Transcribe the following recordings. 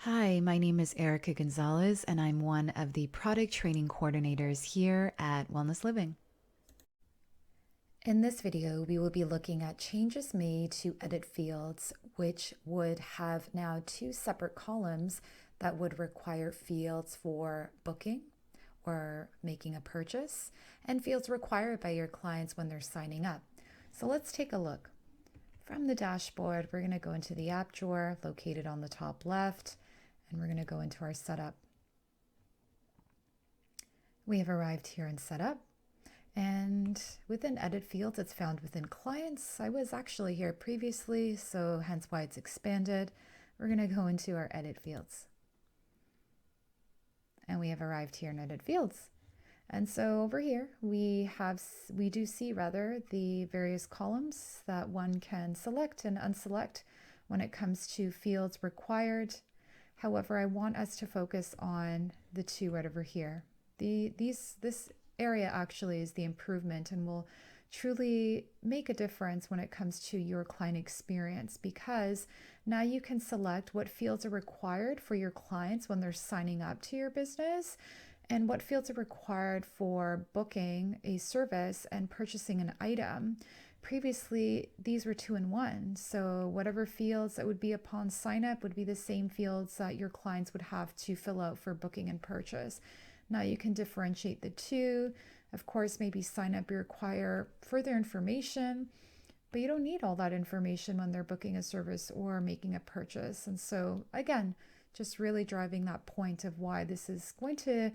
Hi, my name is Erica Gonzalez, and I'm one of the product training coordinators here at Wellness Living. In this video, we will be looking at changes made to edit fields, which would have now two separate columns that would require fields for booking or making a purchase, and fields required by your clients when they're signing up. So let's take a look. From the dashboard, we're going to go into the app drawer located on the top left, and we're going to go into our setup. We have arrived here in setup, and within edit fields, it's found within clients. I was actually here previously, so hence why it's expanded. We're going to go into our edit fields, and we have arrived here in edit fields. And so over here, we do see the various columns that one can select and unselect when it comes to fields required. However, I want us to focus on the two right over here. This area actually is the improvement and will truly make a difference when it comes to your client experience, because now you can select what fields are required for your clients when they're signing up to your business and what fields are required for booking a service and purchasing an item. Previously, these were two in one. So whatever fields that would be upon sign up would be the same fields that your clients would have to fill out for booking and purchase. Now you can differentiate the two. Of course, maybe sign up you require further information, but you don't need all that information when they're booking a service or making a purchase. And so again, just really driving that point of why this is going to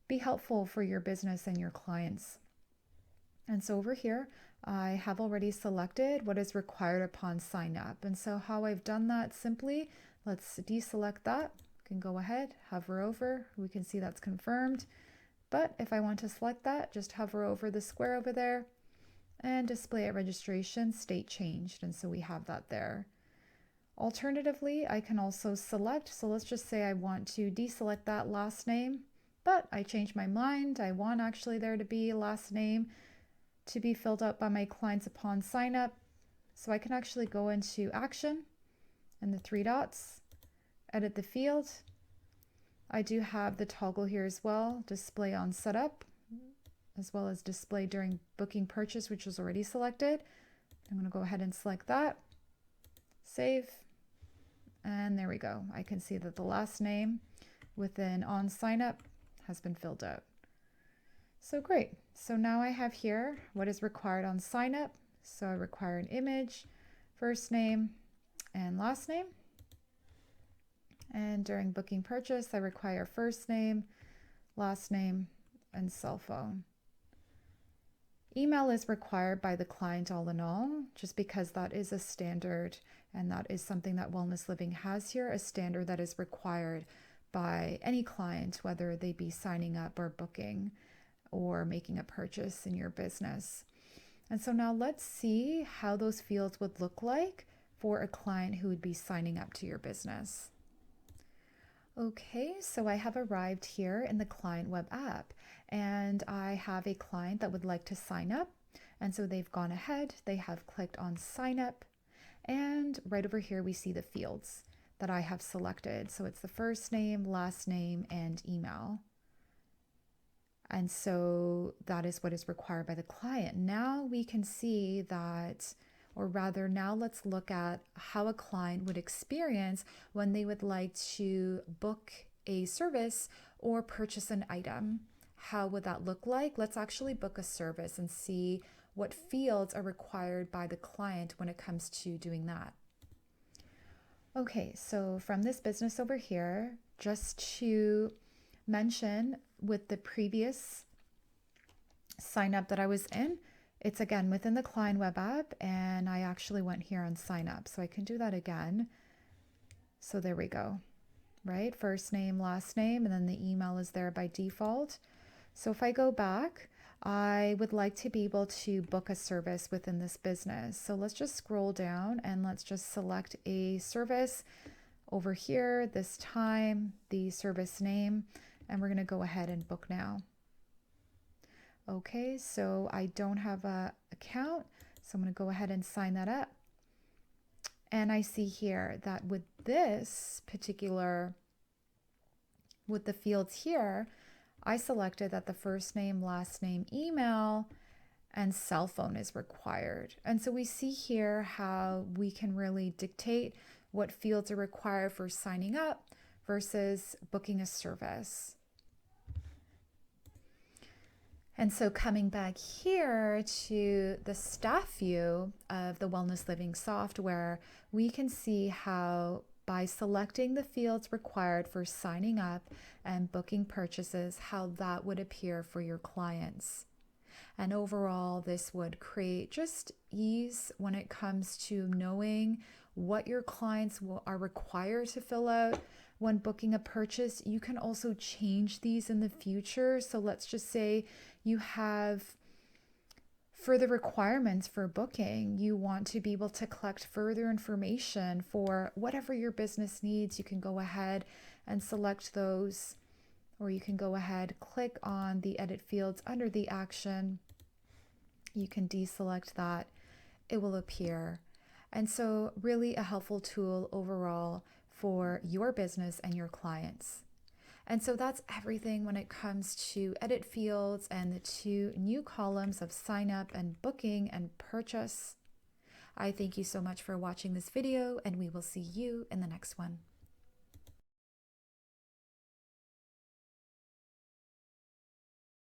be helpful for your business and your clients. And so over here, I have already selected what is required upon sign up. And so how I've done that simply, let's deselect that. We can go ahead, hover over, we can see that's confirmed. But if I want to select that, just hover over the square over there and display at registration, state changed. And so we have that there. Alternatively, I can also select, so let's just say I want to deselect that last name, but I changed my mind. I want actually there to be last name to be filled out by my clients upon sign up. So I can actually go into action and the three dots, edit the field. I do have the toggle here as well, display on setup, as well as display during booking purchase, which was already selected. I'm going to go ahead and select that, save, and there we go. I can see that the last name within on sign up has been filled out. So great. So now I have here what is required on sign up. So I require an image, first name, and last name. And during booking purchase, I require first name, last name, and cell phone. Email is required by the client all in all, just because that is a standard, and that is something that Wellness Living has here, a standard that is required by any client, whether they be signing up or booking or making a purchase in your business. And so now let's see how those fields would look like for a client who would be signing up to your business. Okay, so I have arrived here in the client web app, and I have a client that would like to sign up. And so they've gone ahead, they have clicked on sign up, and right over here we see the fields that I have selected. So it's the first name, last name, and email. And so that is what is required by the client. Now we can see that, or rather now let's look at how a client would experience when they would like to book a service or purchase an item. How would that look like? Let's actually book a service and see what fields are required by the client when it comes to doing that. Okay, so from this business over here, just to mention with the previous sign up that I was in, it's again within the client web app, and I actually went here on sign up. So I can do that again. So there we go, right? First name, last name, and then the email is there by default. So if I go back, I would like to be able to book a service within this business. So let's just scroll down and let's just select a service over here, this time, the service name, and we're going to go ahead and book now. Okay, so I don't have an account, so I'm going to go ahead and sign that up. And I see here that with this particular, with the fields here, I selected that the first name, last name, email, and cell phone is required. And so we see here how we can really dictate what fields are required for signing up versus booking a service. And so coming back here to the staff view of the Wellness Living software, we can see how by selecting the fields required for signing up and booking purchases, how that would appear for your clients. And overall, this would create just ease when it comes to knowing what your clients are required to fill out when booking a purchase. You can also change these in the future. So let's just say you have further requirements for booking. You want to be able to collect further information for whatever your business needs. You can go ahead and select those, or you can go ahead, click on the edit fields under the action. You can deselect that. It will appear. And so really a helpful tool overall for your business and your clients. And so that's everything when it comes to edit fields and the two new columns of sign up and booking and purchase. I thank you so much for watching this video, and we will see you in the next one.